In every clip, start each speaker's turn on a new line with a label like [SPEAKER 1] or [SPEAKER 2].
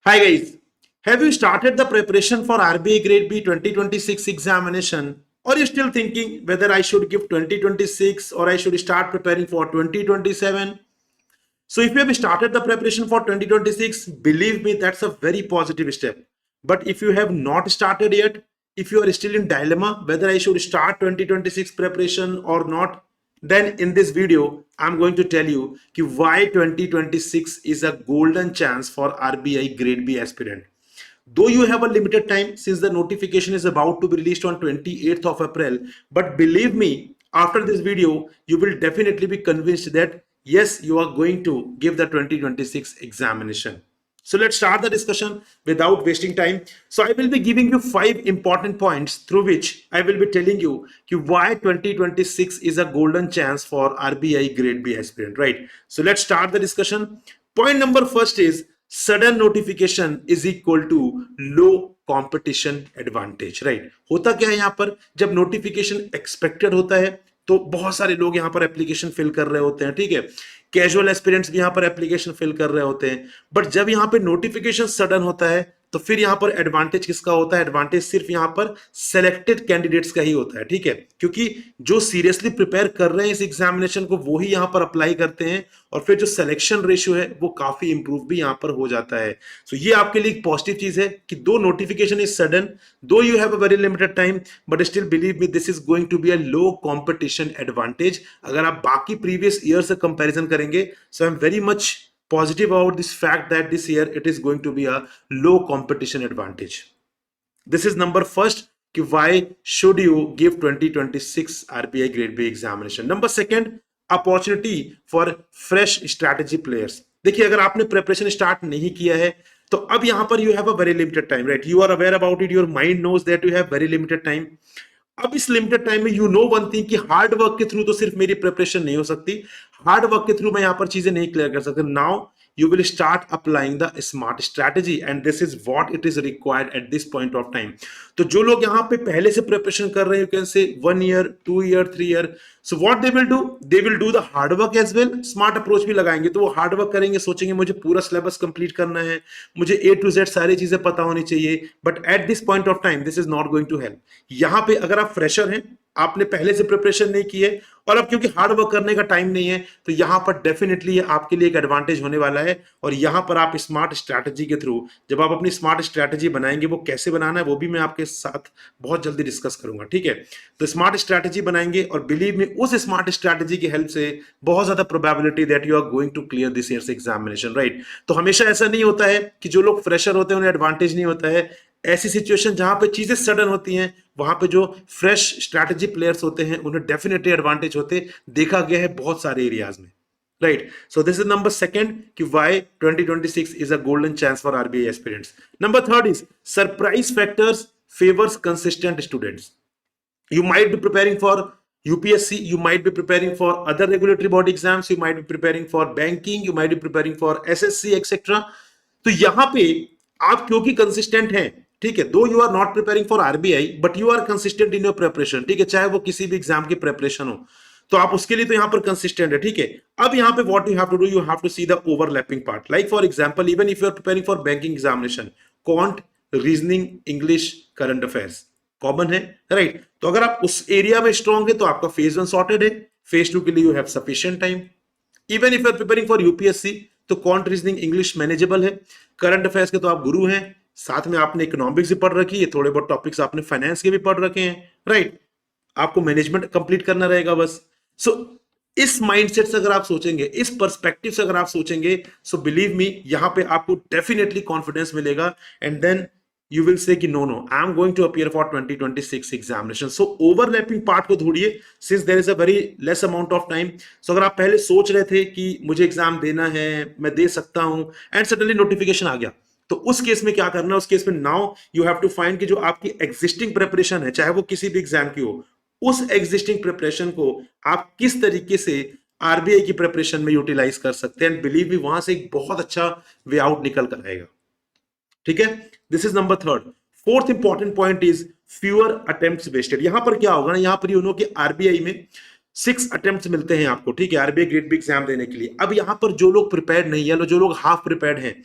[SPEAKER 1] Hi guys, have you started the preparation for RBI Grade B 2026 examination? Or are you still thinking whether I should give 2026 or I should start preparing for 2027? So if you have started the preparation for 2026, believe me, that's a very positive step. But if you have not started yet, if you are still in dilemma whether I should start 2026 preparation or not, then in this video, I'm going to tell you why 2026 is a golden chance for RBI Grade B aspirant. Though you have a limited time since the notification is about to be released on 28th of April, but believe me, after this video, you will definitely be convinced that yes, you are going to give the 2026 examination. So let's start the discussion without wasting time. So I will be giving you 5 important points through which I will be telling you why 2026 is a golden chance for RBI Grade B aspirant, right? So let's start the discussion. Point number first is sudden notification is equal to low competition advantage, right. होता क्या है यहां पर, जब notification expected होता है तो बहुत सारे लोग यहां पर एप्लीकेशन फिल कर रहे होते हैं, ठीक है। कैजुअल एस्पिरेंट्स भी यहां पर एप्लीकेशन फिल कर रहे होते हैं, बट जब यहां पे नोटिफिकेशन सडन होता है तो फिर यहां पर एडवांटेज किसका होता है? एडवांटेज सिर्फ यहां पर सेलेक्टेड कैंडिडेट्स का ही होता है, ठीक है। क्योंकि जो सीरियसली प्रिपेयर कर रहे हैं इस एग्जामिनेशन को वो ही यहां पर अप्लाई करते हैं और फिर जो सिलेक्शन रेशियो है वो काफी इंप्रूव भी यहां पर हो जाता है। सो ये आपके लिए एक पॉजिटिव चीज है कि though notification is sudden, though you have a very limited time, but still believe me this is going to be a low competition advantage. अगर आप बाकी प्रीवियस ईयर से कंपैरिजन करेंगे, so I am very much positive about this fact that this year it is going to be a low competition advantage. This is number first कि why should you give 2026 RBI Grade B examination. Number second, opportunity for fresh strategy players. देखिए, अगर आपने preparation start नहीं किया है तो अब यहां पर you have a very limited time, right. You are aware about it, your mind knows that you have very limited time. अब इस लिमिटेड टाइम में यू नो वन थिंग कि हार्ड वर्क के थ्रू तो सिर्फ मेरी प्रिपरेशन नहीं हो सकती, हार्ड वर्क के थ्रू मैं यहां पर चीजें नहीं क्लियर कर सकता। Now you will start applying the smart strategy and this is what it is required at this point of time. तो जो लोग यहाँ पे पहले से प्रिपरेशन कर रहे हैं, you can say 1 year 2 year 3 year, so what they will do the hard work as well. Smart approach भी लगाएंगे, तो वो हार्ड वर्क करेंगे, सोचेंगे मुझे पूरा सिलेबस कंप्लीट करना है, मुझे A to Z सारी चीजें पता होनी चाहिए, but at this point of time this is not going to help. यहाँ पे अगर आप फ्रेशर हैं, आपने पहले से प्रिपरेशन नहीं की है और अब क्योंकि हार्ड वर्क करने का टाइम नहीं है, तो यहां पर डेफिनेटली आपके लिए एक एडवांटेज होने वाला है। और यहां पर आप स्मार्ट स्ट्रैटेजी के थ्रू, जब आप अपनी स्मार्ट स्ट्रैटेजी बनाएंगे, वो कैसे बनाना है वो भी मैं आपके साथ बहुत जल्दी डिस्कस करूंगा, ठीक है। तो स्मार्ट स्ट्रैटेजी बनाएंगे और बिलीव मी, उस स्मार्ट स्ट्रैटेजी की हेल्प से बहुत ज्यादा probability that you are going to clear this years examination, right. तो हमेशा ऐसा नहीं होता है कि जो लोग फ्रेशर होते हैं उन्हें एडवांटेज नहीं होता है। ऐसी सिचुएशन जहां पे चीजें सडन होती हैं, वहां पे जो फ्रेश स्ट्रैटेजी प्लेयर्स होते हैं उन्हें डेफिनेटली एडवांटेज होते देखा गया है बहुत सारे एरियाज में, right. So this is number second कि why 2026 is a golden chance for RBI aspirants. Number third is surprise factors favours consistent students. You might be preparing for UPSC, you might be preparing for other regulatory body exams, you might be preparing for banking, you might be preparing for SSC etc. तो यहां पे आप क्योंकि consistent हैं, ठीक है, though you are not preparing for RBI but you are consistent in your preparation, ठीक है, चाहे वो किसी भी एग्जाम की प्रिपरेशन हो, तो आप उसके लिए तो यहां पर कंसिस्टेंट है, ठीक है। अब यहां पे what you have to do, you have to see the overlapping part, like for example even if you are preparing for banking examination, quant, reasoning, English, current affairs common है, राइट। तो अगर आप उस एरिया में strong है तो आपका phase 1 sorted है, फेज 2 के लिए you have sufficient time. Even if you are preparing for UPSC तो क्वांट, रीजनिंग, इंग्लिश मैनेजेबल है। करंट अफेयर्स के तो आप गुरु हैं, साथ में आपने इकोनॉमिक्स भी पढ़ रखी है, थोड़े बहुत टॉपिक्स आपने फाइनेंस के भी पढ़ रखे हैं, राइट। आपको मैनेजमेंट कंप्लीट करना रहेगा बस। सो इस माइंडसेट से अगर आप सोचेंगे, इस पर्सपेक्टिव से अगर आप सोचेंगे, सो बिलीव मी यहां पे आपको डेफिनेटली कॉन्फिडेंस मिलेगा and then you will say कि no I am going to appear for 2026 examination. So overlapping part को ढूंढिए since there is a very less amount of time. So अगर आप पहले सोच रहे थे कि मुझे एग्जाम देना है, मैं दे सकता हूं, एंड सडनली नोटिफिकेशन आ गया, तो उस केस में क्या करना है, उस केस में now you have to find कि जो आपकी एग्जिस्टिंग प्रिपरेशन है, चाहे वो किसी भी एग्जाम की हो, उस एग्जिस्टिंग प्रिपरेशन को आप किस तरीके से आरबीआई की प्रिपरेशन में यूटिलाइज कर सकते हैं, एंड बिलीव मी वहां से एक बहुत अच्छा वे आउट निकल कर आएगा, ठीक है। This is number third. Fourth important point is fewer attempts wasted. यहां पर क्या होगा ना, यहां पर यू नो कि आरबीआई में 6 अटेम्प्ट्स मिलते हैं आपको, ठीक है, आरबीआई ग्रेड बी एग्जाम देने के लिए। अब यहां पर जो लोग प्रिपेयर्ड नहीं है, जो लोग हाफ प्रिपेयर्ड हैं,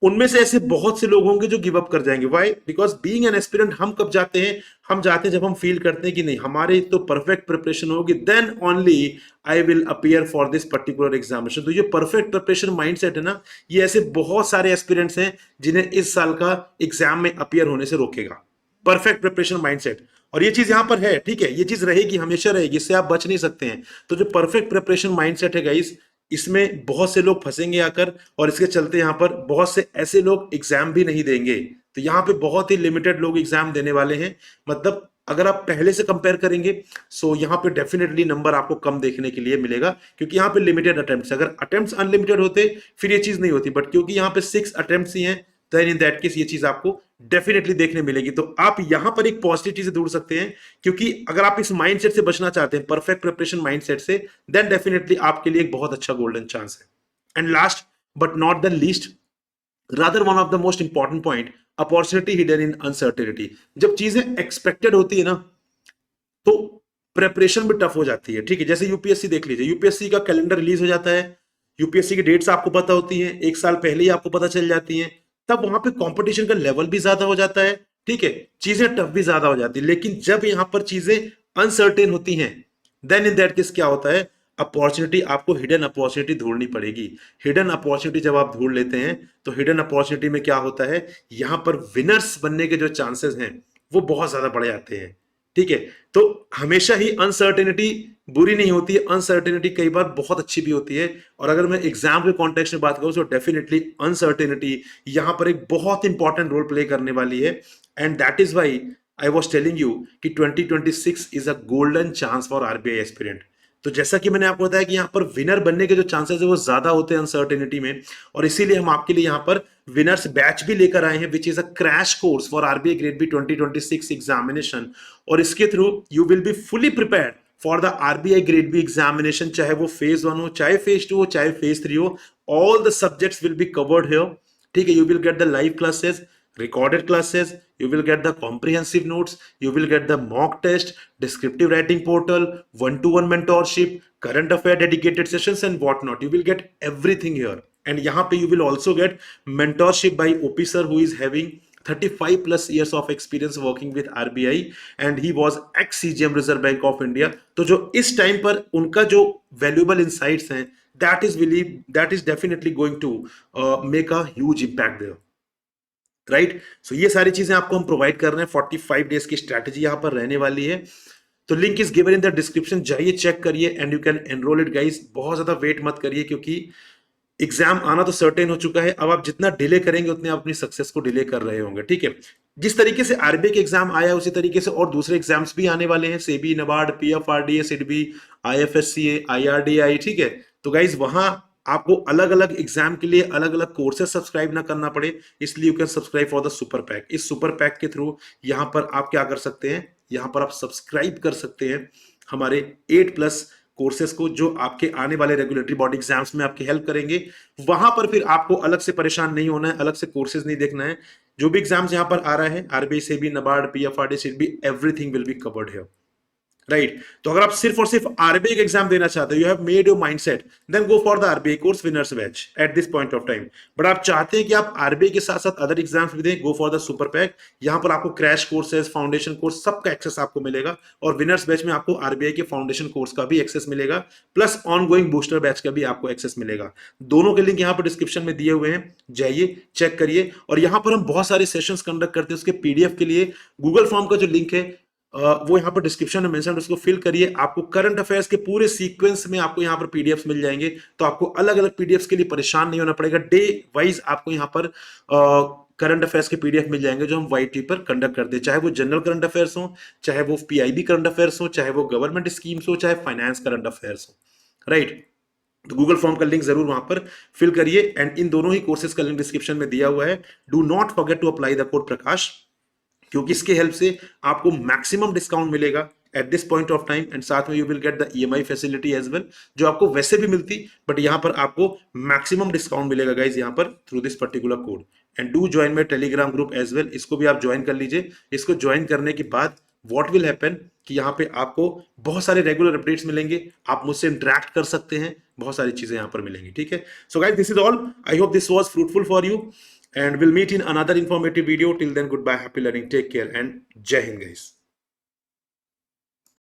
[SPEAKER 1] उनमें से ऐसे बहुत से लोग होंगे जो गिव अप कर जाएंगे। Why? Because being an aspirant हम कब जाते हैं? हम जाते हैं जब हम फील करते हैं कि नहीं, हमारी तो परफेक्ट प्रिपरेशन होगी, then only I will appear for this particular examination. तो ये परफेक्ट प्रिपरेशन माइंडसेट है ना, ये ऐसे बहुत सारे एस्पिरेंट्स हैं जिन्हें इस साल का एग्जाम में अपीयर होने से रोकेगा। परफेक्ट प्रिपरेशन माइंडसेट, और ये चीज यहां पर है, ठीक है, ये चीज रहेगी, हमेशा रहेगी, इससे आप बच नहीं सकते हैं। तो जो परफेक्ट प्रिपरेशन माइंडसेट है गाइस, इसमें बहुत से लोग फंसेंगे आकर, और इसके चलते यहां पर बहुत से ऐसे लोग एग्जाम भी नहीं देंगे। तो यहाँ पे बहुत ही लिमिटेड लोग एग्जाम देने वाले हैं। मतलब अगर आप पहले से कंपेयर करेंगे, सो यहाँ पे डेफिनेटली नंबर आपको कम देखने के लिए मिलेगा, क्योंकि यहाँ पे लिमिटेड अटेम्प्ट्स, अगर अटेम्प्ट्स अनलिमिटेड होते फिर ये चीज नहीं होती, बट क्योंकि यहाँ पे 6 अटेम्प्ट्स ही हैं, तो इन दैट केस ये चीज आपको डेफिनेटली देखने मिलेगी। तो आप यहां पर एक पॉजिटिव चीज ढूंढ सकते हैं, क्योंकि अगर आप इस माइंडसेट से बचना चाहते हैं, परफेक्ट प्रिपरेशन माइंडसेट से, देन डेफिनेटली आपके लिए एक बहुत अच्छा गोल्डन चांस है। And last but not the least, rather one of the most important point, opportunity hidden in uncertainty. जब चीजें एक्सपेक्टेड होती है ना, तो प्रेपरेशन भी टफ हो जाती है। ठीक है, जैसे यूपीएससी देख लीजिए, यूपीएससी का कैलेंडर रिलीज हो जाता है, यूपीएससी की डेट्स आपको पता होती हैं, एक साल पहले ही आपको पता चल जाती हैं, तब वहां पे कंपटीशन का लेवल भी ज्यादा हो जाता है। ठीक है, चीजें टफ भी ज्यादा हो जाती है। लेकिन जब यहां पर चीजें अनसर्टेन होती हैं, देन इन दैट केस क्या होता है, अपॉर्चुनिटी, आपको हिडन अपॉर्चुनिटी ढूंढनी पड़ेगी। हिडन अपॉर्चुनिटी जब आप ढूंढ लेते हैं, तो हिडन अपॉर्चुनिटी में क्या होता है, यहां पर विनर्स बनने के जो चांसेस हैं वो बहुत ज्यादा बढ़ जाते हैं। ठीक है, तो हमेशा ही अनसर्टेनिटी बुरी नहीं होती है, अनसर्टेनिटी कई बार बहुत अच्छी भी होती है। और अगर मैं एग्जाम के कॉन्टेक्स्ट में बात करूं, तो डेफिनेटली अनसर्टेनिटी यहां पर एक बहुत इंपॉर्टेंट रोल प्ले करने वाली है। And that is why I was telling you कि 2026 is a golden chance for RBI aspirant. तो जैसा कि मैंने आपको बताया कि यहाँ पर विनर बनने के जो चांसेस है वो ज्यादा होते हैं अनसर्टेनिटी में, और इसीलिए हम आपके लिए यहाँ पर विनर्स बैच भी लेकर आए हैं, which is a crash course for RBI grade B 2026 examination. और इसके through you will be fully prepared for the RBI grade B examination, चाहे वो फेज 1 हो, चाहे फेज 2 हो, चाहे फेज 3 हो, all the subjects will be covered here. ठीक है, you will get the live classes, recorded classes, you will get the comprehensive notes, you will get the mock test, descriptive writing portal, one-to-one mentorship, current affair dedicated sessions and whatnot. You will get everything here. And यहाँ पे you will also get mentorship by OP sir, who is having 35 plus years of experience working with RBI, and he was ex CGM Reserve Bank of India. तो जो इस time पर उनका जो valuable insights हैं, that is definitely going to make a huge impact there. Right, so ये सारी चीजें आपको हम प्रोवाइड कर रहे हैं। 45 डेज की स्ट्रैटेजी यहां पर रहने वाली है। तो link is given in the description, जाइए चेक करिए and you can enrol it guys. बहुत ज्यादा वेट मत करिए, क्योंकि एग्जाम आना तो सर्टेन हो चुका है। अब आप जितना डिले करेंगे उतने आप अपनी सक्सेस को डिले कर रहे होंगे। ठीक है, जिस तरीके से आरबीआई के एग्जाम आया उसी तरीके से और दूसरे एग्जाम्स भी आने वाले हैं, SEBI, NABARD, PFRDA, SIDBI, IFSCA, IRDI. ठीक है, तो गाइज वहां आपको अलग अलग एग्जाम के लिए अलग अलग कोर्सेज सब्सक्राइब ना करना पड़े, इसलिए you can subscribe for the super pack. इस सुपर पैक के थ्रू यहां पर आप क्या कर सकते हैं, यहां पर आप सब्सक्राइब कर सकते हैं हमारे 8+ कोर्सेज को, जो आपके आने वाले रेगुलेटरी बॉडी एग्जाम्स में आपकी हेल्प करेंगे। वहां पर फिर आपको अलग से परेशान नहीं होना है, अलग से कोर्सेज नहीं देखना है। जो भी एग्जाम्स यहां पर आ रहा है, आरबीआई से भी, नबार्ड, पीएफआरडी से भी, everything will be covered here. Right, तो अगर आप सिर्फ और सिर्फ आरबीआई का एग्जाम देना चाहते हो, you have made your mindset, then go for the RBI course winners batch at this point of time. But आप चाहते हैं कि आप आरबीआई के साथ साथ अदर एग्जाम्स भी दें, गो फॉर द सुपर पैक। यहां पर आपको क्रैश कोर्सेज, फाउंडेशन कोर्स, सबका एक्सेस आपको मिलेगा, और विनर्स बैच में आपको आरबीआई के फाउंडेशन कोर्स का भी एक्सेस मिलेगा, plus on going booster batch का भी आपको एक्सेस मिलेगा। दोनों के लिंक यहां पर डिस्क्रिप्शन में दिए हुए हैं, जाइए चेक करिए। और यहां पर हम बहुत सारे सेशंस कंडक्ट करते हैं, उसके पीडीएफ के लिए गूगल फॉर्म का जो लिंक है वो यहाँ पर डिस्क्रिप्शन में मेंशन, उसको फिल करिए। आपको करंट अफेयर्स के पूरे सीक्वेंस में आपको यहाँ पर पीडीएफ्स मिल जाएंगे, तो आपको अलग अलग पीडीएफ्स के लिए परेशान नहीं होना पड़ेगा। डे वाइज आपको यहाँ पर करंट अफेयर्स के पीडीएफ मिल जाएंगे, जो हम वाईटी पर कंडक्ट करते हैं, चाहे वो जनरल करंट अफेयर्स हो, चाहे वो पीआईबी करंट अफेयर्स हो, चाहे वो गवर्नमेंट स्कीम्स हो, चाहे फाइनेंस करंट अफेयर्स हो। राइट, तो गूगल फॉर्म का लिंक जरूर वहां पर फिल करिए, एंड इन दोनों ही कोर्सेज का लिंक डिस्क्रिप्शन में दिया हुआ है। Do not forget to apply the code Prakash, क्योंकि इसके हेल्प से आपको मैक्सिमम डिस्काउंट मिलेगा at this point of time, and साथ में you will get the EMI facility as well, जो आपको वैसे भी मिलती, बट यहां पर आपको मैक्सिमम डिस्काउंट मिलेगा गाइज यहां पर through this particular code. And do join my Telegram group as well, इसको भी आप ज्वाइन कर लीजिए। इसको ज्वाइन करने के बाद व्हाट विल हैपन कि यहाँ पे आपको बहुत सारे रेगुलर अपडेट्स मिलेंगे, आप मुझसे इंटरेक्ट कर सकते हैं, बहुत सारी चीजें यहाँ पर मिलेंगी। ठीक है, so guys this is all, I hope this was fruitful for you, and we'll meet in another informative video. Till then, goodbye, happy learning, take care, and Jai Hind guys.